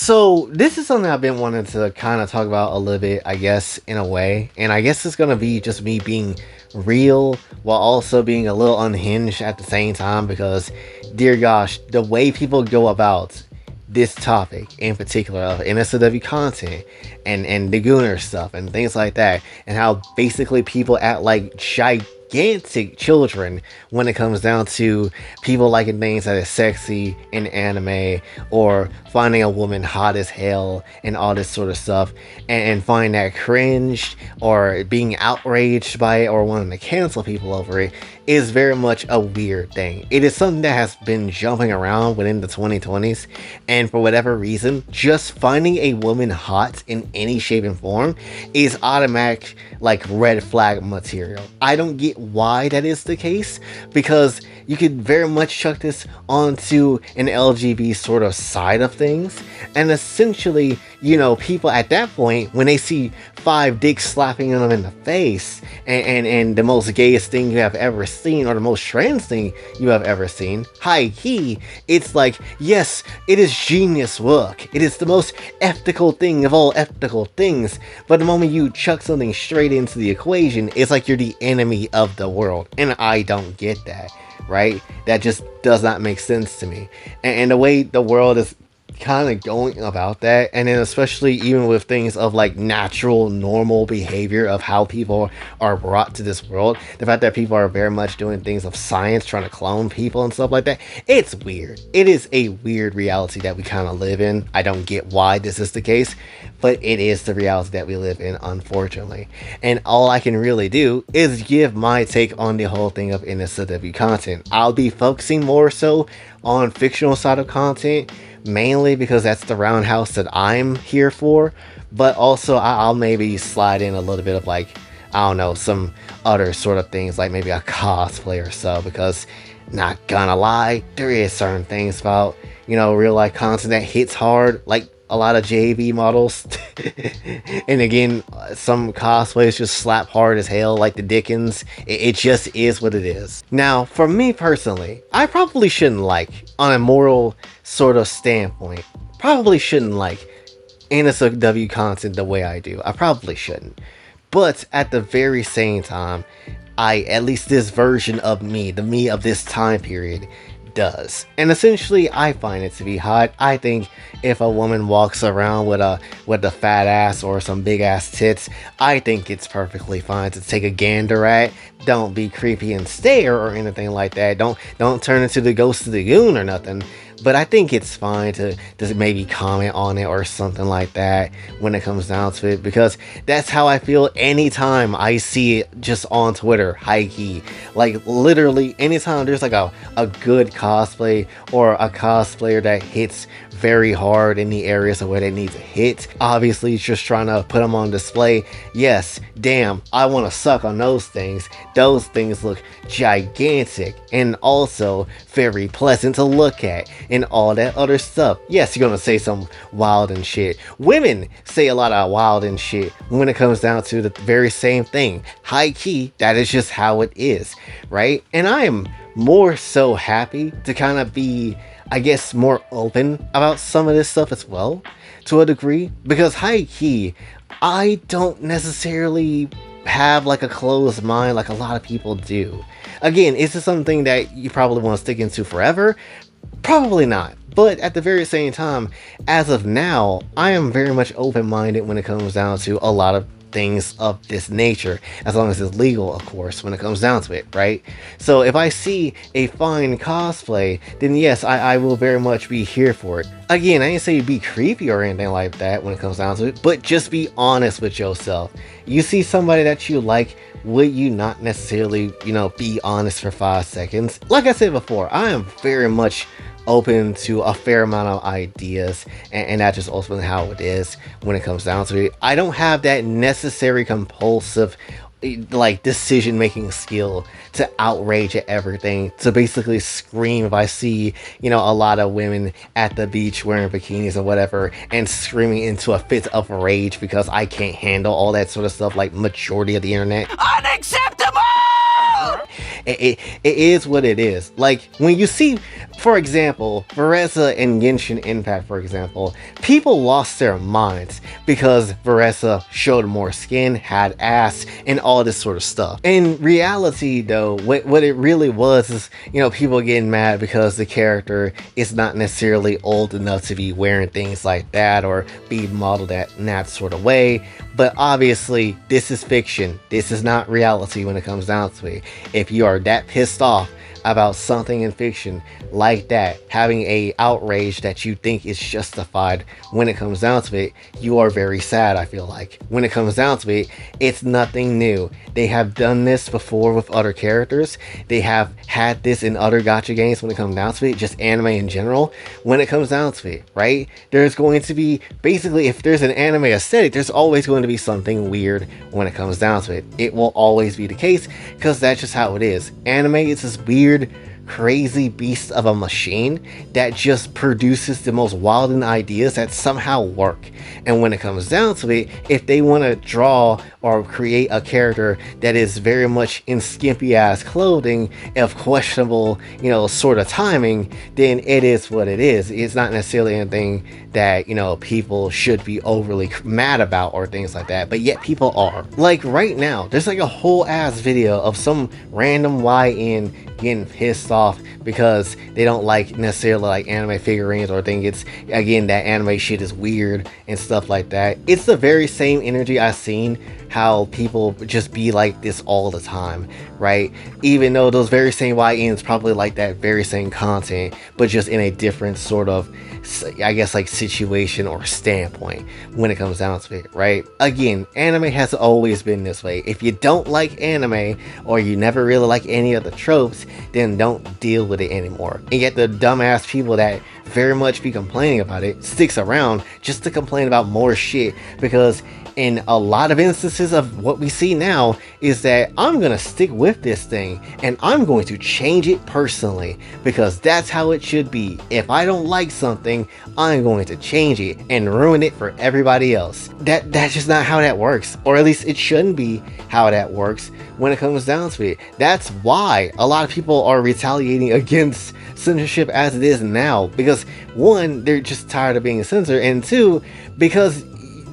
So this is something I've been wanting to kind of talk about a little bit, I guess, in a way. And I guess it's going to be just me being real while also being a little unhinged at the same time because, dear gosh, the way people go about this topic in particular of NSFW content and the Gooner stuff and things like that, and how basically people act like gigantic children when it comes down to people liking things that is sexy in anime, or finding a woman hot as hell and all this sort of stuff, and find that cringed or being outraged by it or wanting to cancel people over it is very much a weird thing. It is something that has been jumping around within the 2020s, and for whatever reason, just finding a woman hot in any shape and form is automatic, like, red flag material. I don't get why that is the case, because you could very much chuck this onto an LGB sort of side of things, and essentially, people at that point, when they see 5 dicks slapping them in the face, and the most gayest thing you have ever seen, or the most trans thing you have ever seen, high key, it's like, yes, it is genius work. It is the most ethical thing of all ethical things. But the moment you chuck something straight into the equation, it's like you're the enemy of the world. And I don't get that, right? That just does not make sense to me. And the way the world is kind of going about that, and then especially even with things of like natural normal behavior of how people are brought to this world, the fact that people are very much doing things of science, trying to clone people and stuff like that, it's weird. It is a weird reality that we kind of live in. I don't get why this is the case, but it is the reality that we live in, unfortunately. And all I can really do is give my take on the whole thing of NSFW content. I'll be focusing more so on fictional side of content, mainly because that's the roundhouse that I'm here for, but also I'll maybe slide in a little bit of, like, I don't know, some other sort of things, like maybe a cosplay or so, because not gonna lie, there is certain things about, real life content that hits hard, like a lot of JV models. And again, some cosplays just slap hard as hell, like the Dickens. It just is what it is. Now, for me personally, I probably shouldn't on a moral sort of standpoint, probably shouldn't NSFW content the way I do. I probably shouldn't. But at the very same time, at least this version of me, the me of this time period, does. And essentially, I find it to be hot. I think if a woman walks around with a fat ass or some big ass tits, I think it's perfectly fine to take a gander at. Don't be creepy and stare or anything like that. Don't turn into the ghost of the goon or nothing. But I think it's fine to maybe comment on it or something like that when it comes down to it, because that's how I feel anytime I see it just on Twitter, high key. Like, literally, anytime there's like a good cosplay or a cosplayer that hits very hard in the areas of where they need to hit, obviously it's just trying to put them on display. Yes, damn, I want to suck on those things. Those things look gigantic and also very pleasant to look at and all that other stuff. Yes, you're gonna say some wild and shit. Women say a lot of wild and shit when it comes down to the very same thing. High key, that is just how it is, right? And I am more so happy to kind of be, I guess, more open about some of this stuff as well, to a degree, because high key, I don't necessarily have like a closed mind like a lot of people do. Again, is this something that you probably want to stick into forever? Probably not. But at the very same time, as of now, I am very much open-minded when it comes down to a lot of things of this nature, as long as it's legal, of course, when it comes down to it, right? So if I see a fine cosplay, then yes, I will very much be here for it. Again, I didn't say be creepy or anything like that when it comes down to it, but just be honest with yourself. You see somebody that you like, would you not necessarily, be honest for 5 seconds? Like I said before, I am very much open to a fair amount of ideas, and that's just ultimately how it is when it comes down to it. I don't have that necessary compulsive decision making skill to outrage at everything, to basically scream if I see a lot of women at the beach wearing bikinis or whatever, and screaming into a fit of rage because I can't handle all that sort of stuff like majority of the internet. Unacceptable! It is what it is. Like when you see, for example, Vereza and Genshin Impact, for example, people lost their minds because Vereza showed more skin, had ass, and all this sort of stuff. In reality, though, what it really was is, people getting mad because the character is not necessarily old enough to be wearing things like that or be modeled in that sort of way. But obviously, this is fiction. This is not reality when it comes down to it. If you are that pissed off about something in fiction like that, having a outrage that you think is justified, when it comes down to it, you are very sad. I feel like when it comes down to it, it's nothing new. They have done this before with other characters. They have had this in other gacha games when it comes down to it, just anime in general. When it comes down to it, right, there's going to be, basically, if there's an anime aesthetic, there's always going to be something weird when it comes down to it. It will always be the case because that's just how it is. Anime is this weird, crazy beast of a machine that just produces the most wilding ideas that somehow work. And when it comes down to it, if they want to draw or create a character that is very much in skimpy ass clothing of questionable, sort of timing, then it is what it is. It's not necessarily anything that, people should be overly mad about or things like that, but yet people are. Like right now, there's like a whole ass video of some random YN getting pissed off because they don't like necessarily like anime figurines or think it's, again, that anime shit is weird and stuff like that. It's the very same energy I've seen how people just be like this all the time, right? Even though those very same YNs probably like that very same content, but just in a different sort of, I guess, like situation or standpoint when it comes down to it, right? Again, anime has always been this way. If you don't like anime or you never really like any of the tropes, then don't deal with it anymore. And yet the dumbass people that very much be complaining about it sticks around just to complain about more shit, because in a lot of instances of what we see now is that I'm gonna stick with this thing and I'm going to change it personally because that's how it should be. If I don't like something, I'm going to change it and ruin it for everybody else. That's just not how that works, or at least it shouldn't be how that works when it comes down to it. That's why a lot of people are retaliating against censorship as it is now, because one, they're just tired of being censored, and two, because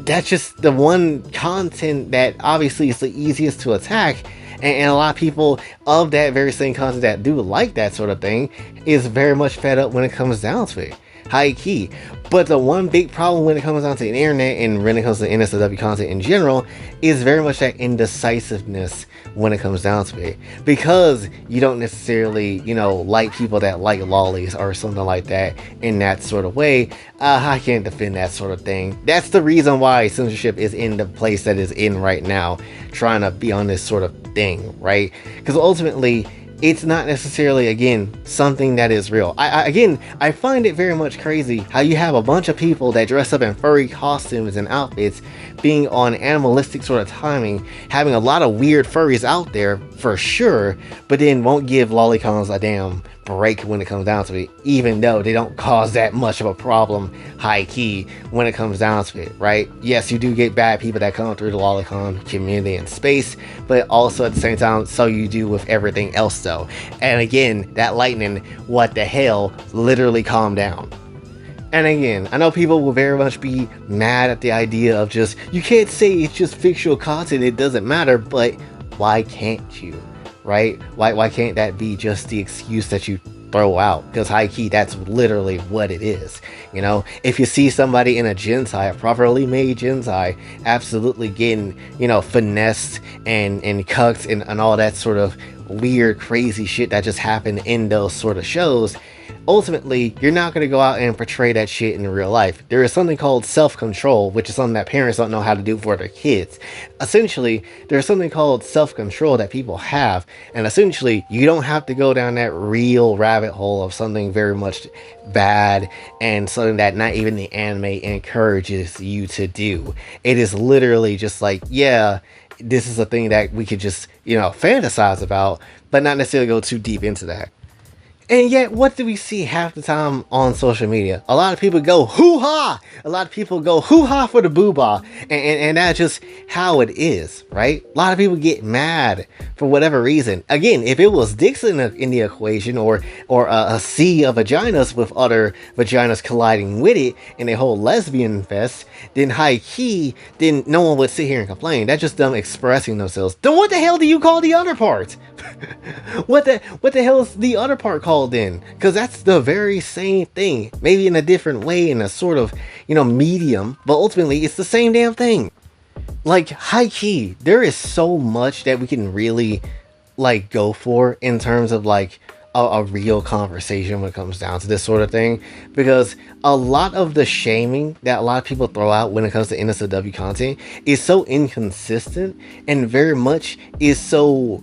that's just the one content that obviously is the easiest to attack, and a lot of people of that very same content that do like that sort of thing is very much fed up when it comes down to it. High key. But the one big problem when it comes down to the internet and when it comes to NSFW content in general is very much that indecisiveness when it comes down to it. Because you don't necessarily, like people that like lollies or something like that in that sort of way, I can't defend that sort of thing. That's the reason why censorship is in the place that is in right now, trying to be on this sort of thing, right? Because ultimately, it's not necessarily, again, something that is real. I find it very much crazy how you have a bunch of people that dress up in furry costumes and outfits, being on animalistic sort of timing, having a lot of weird furries out there for sure, but then won't give lolicons a damn break when it comes down to it, even though they don't cause that much of a problem, high key, when it comes down to it, right? Yes, you do get bad people that come through the lolicon community and space, but also at the same time, so you do with everything else though. And again, that lightning, what the hell, literally calm down. And again, I know people will very much be mad at the idea of just, you can't say it's just fictional content, it doesn't matter, but why can't you? Right? Why can't that be just the excuse that you throw out? Because high key, that's literally what it is. If you see somebody in a gentai, a properly made gentai, absolutely getting, finessed and cucked and all that sort of weird, crazy shit that just happened in those sort of shows, ultimately, you're not going to go out and portray that shit in real life. There is something called self-control, which is something that parents don't know how to do for their kids. Essentially, there's something called self-control that people have, and essentially, you don't have to go down that real rabbit hole of something very much bad and something that not even the anime encourages you to do. It is literally just like, yeah, this is a thing that we could just, fantasize about, but not necessarily go too deep into that. And yet, what do we see half the time on social media? A lot of people go hoo-ha! A lot of people go hoo-ha for the boo-bah. And that's just how it is, right? A lot of people get mad for whatever reason. Again, if it was dicks in the equation, or a sea of vaginas with other vaginas colliding with it in a whole lesbian fest, then high key, then no one would sit here and complain. That's just them expressing themselves. Then what the hell do you call the other part? What the hell is the other part called then? Because that's the very same thing, maybe in a different way, in a sort of, medium, but ultimately it's the same damn thing. Like, high key, there is so much that we can really like go for in terms of like a real conversation when it comes down to this sort of thing, because a lot of the shaming that a lot of people throw out when it comes to NSFW content is so inconsistent, and very much is so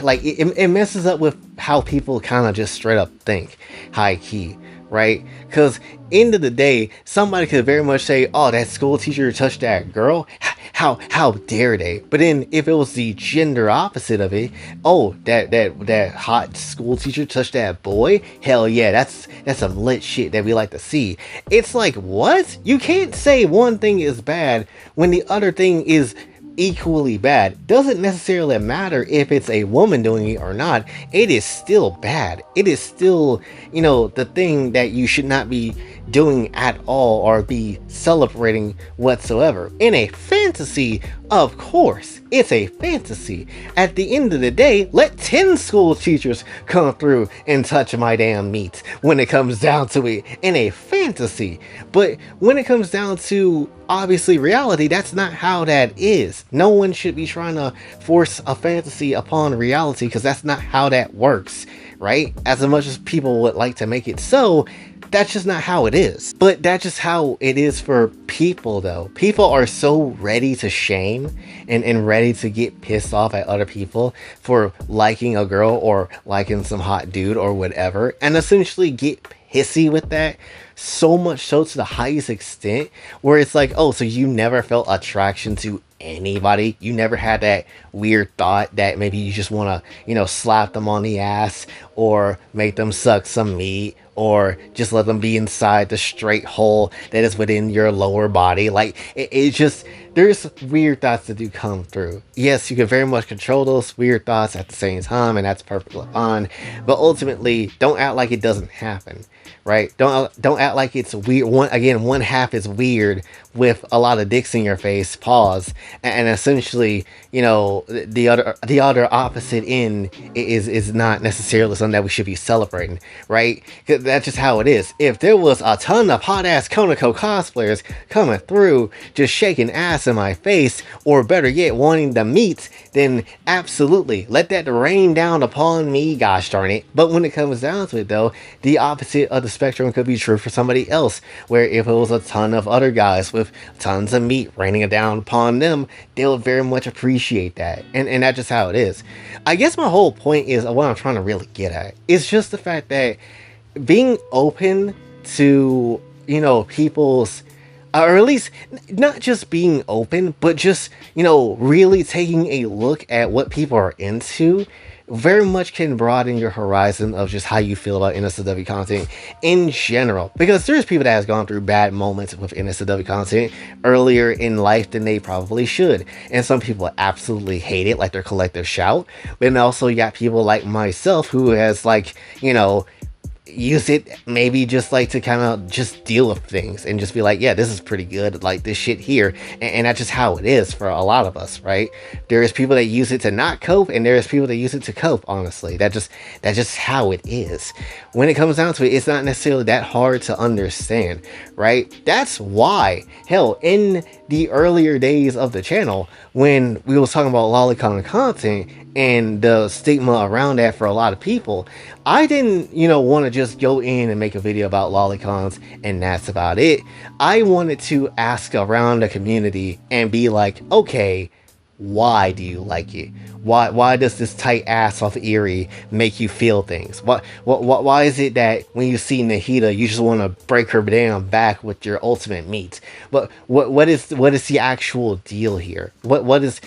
like it messes up with how people kind of just straight up think, high key, right? Because end of the day, somebody could very much say, oh, that school teacher touched that girl, how dare they? But then if it was the gender opposite of it, oh, that hot school teacher touched that boy, hell yeah, that's some lit shit that we like to see. It's like, what? You can't say one thing is bad when the other thing is equally bad. Doesn't necessarily matter if it's a woman doing it or not. It is still bad. It is still, the thing that you should not be doing at all, or be celebrating whatsoever. In a fantasy, of course, it's a fantasy. At the end of the day, let 10 school teachers come through and touch my damn meat when it comes down to it, in a fantasy. But when it comes down to obviously reality, that's not how that is. No one should be trying to force a fantasy upon reality, because that's not how that works, right? As much as people would like to make it so, that's just not how it is. But that's just how it is for people, though. People are so ready to shame and ready to get pissed off at other people for liking a girl or liking some hot dude or whatever, and essentially get pissy with that, so much so to the highest extent where it's like, oh, so you never felt attraction to anybody? You never had that weird thought that maybe you just want to, slap them on the ass, or make them suck some meat, or just let them be inside the straight hole that is within your lower body? Like, it just, there's weird thoughts that do come through. Yes, you can very much control those weird thoughts at the same time, and that's perfectly fine. But ultimately, don't act like it doesn't happen, right? Don't act like it's weird. One half is weird with a lot of dicks in your face, pause, and essentially, the other opposite end is not necessarily something that we should be celebrating, right? 'Cause that's just how it is. If there was a ton of hot ass Konako cosplayers coming through just shaking ass in my face, or better yet, wanting to meet, then absolutely let that rain down upon me, gosh darn it. But when it comes down to it, though, the opposite of the spectrum could be true for somebody else, where if it was a ton of other guys with tons of meat raining down upon them, they'll very much appreciate that. And that's just how it is. I guess my whole point is, what I'm trying to really get at is just the fact that being open to, people's, or at least not just being open, but just, really taking a look at what people are into, very much can broaden your horizon of just how you feel about NSFW content in general. Because there's people that has gone through bad moments with NSFW content earlier in life than they probably should. And some people absolutely hate it, like their collective shout. But then also you got people like myself who has use it maybe just like to kind of just deal with things and just be like, yeah, this is pretty good, like this shit here. And that's just how it is for a lot of us, right? There is people that use it to not cope, and there is people that use it to cope. Honestly, that's just how it is. When it comes down to it, it's not necessarily that hard to understand, right? That's why, hell, in the earlier days of the channel, when we was talking about lolicon content and the stigma around that for a lot of people, I didn't, want to just go in and make a video about lolicons and that's about it. I wanted to ask around the community and be like, okay, why do you like it? Why does this tight ass off Erie make you feel things? Why is it that when you see Nahida, you just want to break her damn back with your ultimate meat? But what is the actual deal here? What is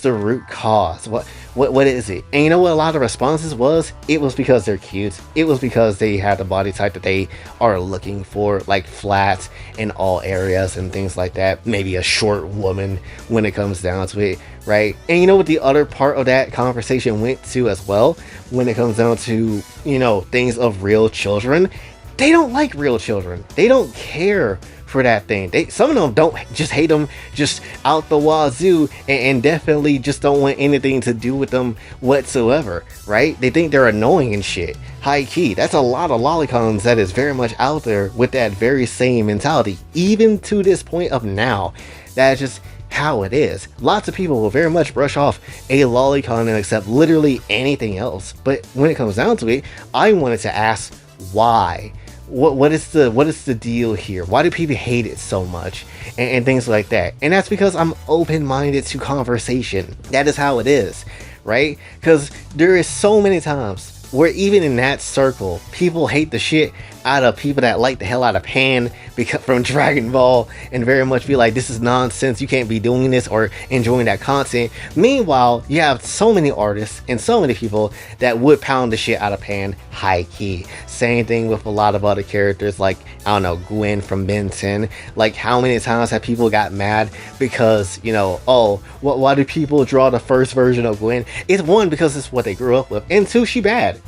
the root cause? What is it? And you know what a lot of responses was? It was because they're cute. It was because they had the body type that they are looking for, like flat in all areas and things like that. Maybe a short woman when it comes down to it, right? And you know what the other part of that conversation went to as well, when it comes down to, you know, things of real children? They don't like real children. They don't care for that thing. Some of them don't, just hate them just out the wazoo, and definitely just don't want anything to do with them whatsoever, right? They think they're annoying and shit. High key, that's a lot of lolicons that is very much out there with that very same mentality, even to this point of now. That's just how it is. Lots of people will very much brush off a lolicon and accept literally anything else. But when it comes down to it, I wanted to ask why. What is the deal here? Why do people hate it so much, and things like that? And that's because I'm open-minded to conversation. That is how it is, right? Because there is so many times where even in that circle, people hate the shit out of people that like the hell out of Pan from Dragon Ball, and very much be like, this is nonsense, you can't be doing this or enjoying that content. Meanwhile, you have so many artists and so many people that would pound the shit out of Pan high key. Same thing with a lot of other characters, like, I don't know, Gwen from Ben 10. Like, how many times have people got mad because, you know, oh, why do people draw the first version of Gwen? It's one, because it's what they grew up with, and two, she bad.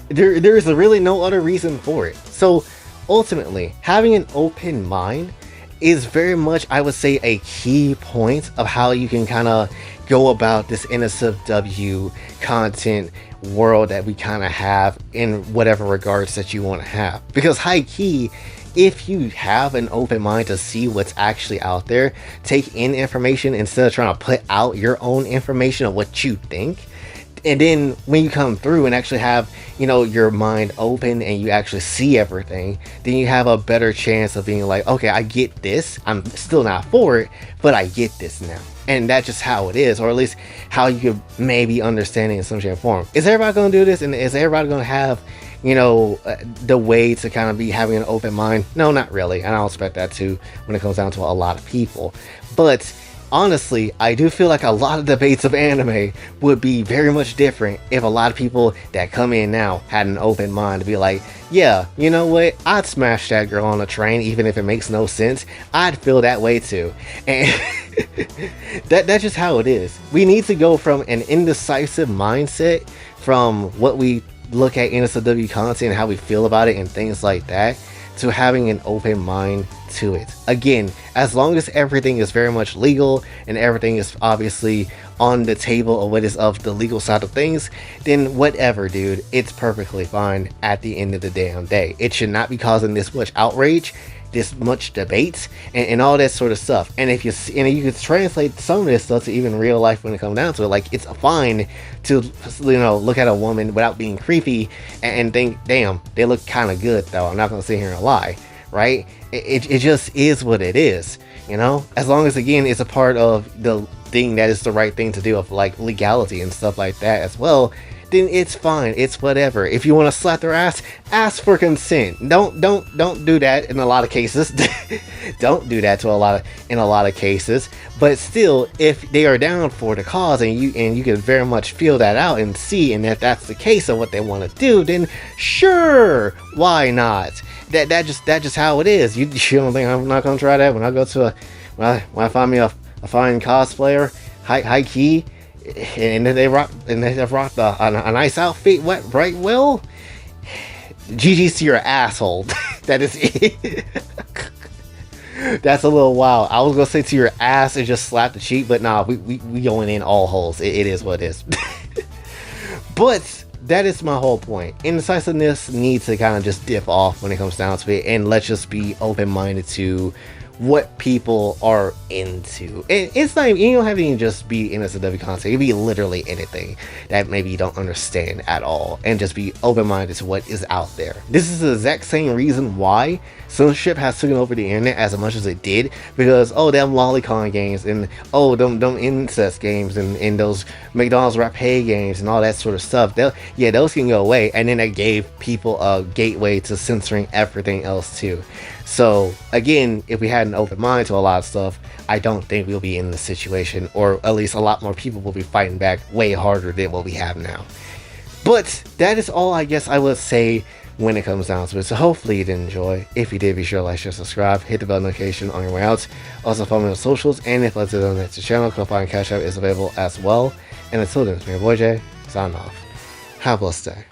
There's really no other reason for it. So ultimately, having an open mind is very much, I would say, a key point of how you can kind of go about this NSFW content world that we kind of have in whatever regards that you want to have. Because high key, if you have an open mind to see what's actually out there, take in information instead of trying to put out your own information of what you think, and then when you come through and actually have, you know, your mind open and you actually see everything, then you have a better chance of being like, okay, I get this. I'm still not for it, but I get this now. And that's just how it is, or at least how you could maybe understand it in some shape or form. Is everybody going to do this? And is everybody going to have, you know, the way to kind of be having an open mind? No, not really. And I don't expect that to when it comes down to a lot of people. But honestly, I do feel like a lot of debates of anime would be very much different if a lot of people that come in now had an open mind to be like, yeah, you know what, I'd smash that girl on a train even if it makes no sense. I'd feel that way too. And that's just how it is. We need to go from an indecisive mindset from what we look at NSFW content and how we feel about it and things like that, to having an open mind to it. Again, as long as everything is very much legal and everything is obviously on the table of what is of the legal side of things, then whatever, dude, it's perfectly fine at the end of the damn day. It should not be causing this much outrage, this much debate, and all that sort of stuff. And if you could translate some of this stuff to even real life when it comes down to it, like, it's fine to, you know, look at a woman without being creepy and think, damn, they look kind of good though. I'm not gonna sit here and lie, right? It just is what it is, you know, as long as, again, it's a part of the thing that is the right thing to do, of like legality and stuff like that as well, then it's fine. It's whatever. If you want to slap their ass, ask for consent. Don't do that in a lot of cases. Don't do that in a lot of cases. But still, if they are down for the cause and you can very much feel that out and see, and if that's the case of what they want to do, then sure, why not? That just how it is. You don't think I'm not gonna try that when I go to when I find me a fine cosplayer, high key, and then they rock a nice outfit, right? Well, GG's to your asshole. That is it. That's a little wild. I was gonna say to your ass and just slap the cheek, but nah, we going in all holes. It is what it is. But that is my whole point. Indecisiveness needs to kind of just dip off when it comes down to it, and let's just be open-minded to what people are into. And it's not even, you don't have to even just be NSFW content. It could be literally anything that maybe you don't understand at all, and just be open-minded to what is out there. This is the exact same reason why censorship has taken over the internet as much as it did, because them lolicon games, and them incest games, and those McDonald's rapé games and all that sort of stuff, those can go away, and then that gave people a gateway to censoring everything else too. So again, if we had an open mind to a lot of stuff, I don't think we'll be in this situation, or at least a lot more people will be fighting back way harder than what we have now. But that is all I guess I would say when it comes down to it. So hopefully you did enjoy. If you did, be sure to like, share, subscribe, hit the bell notification on your way out. Also follow me on socials, and if let's donate to the channel, Kofi and Cash App is available as well. And until then, it's me, your boy Jay, signing off. Have a blessed day.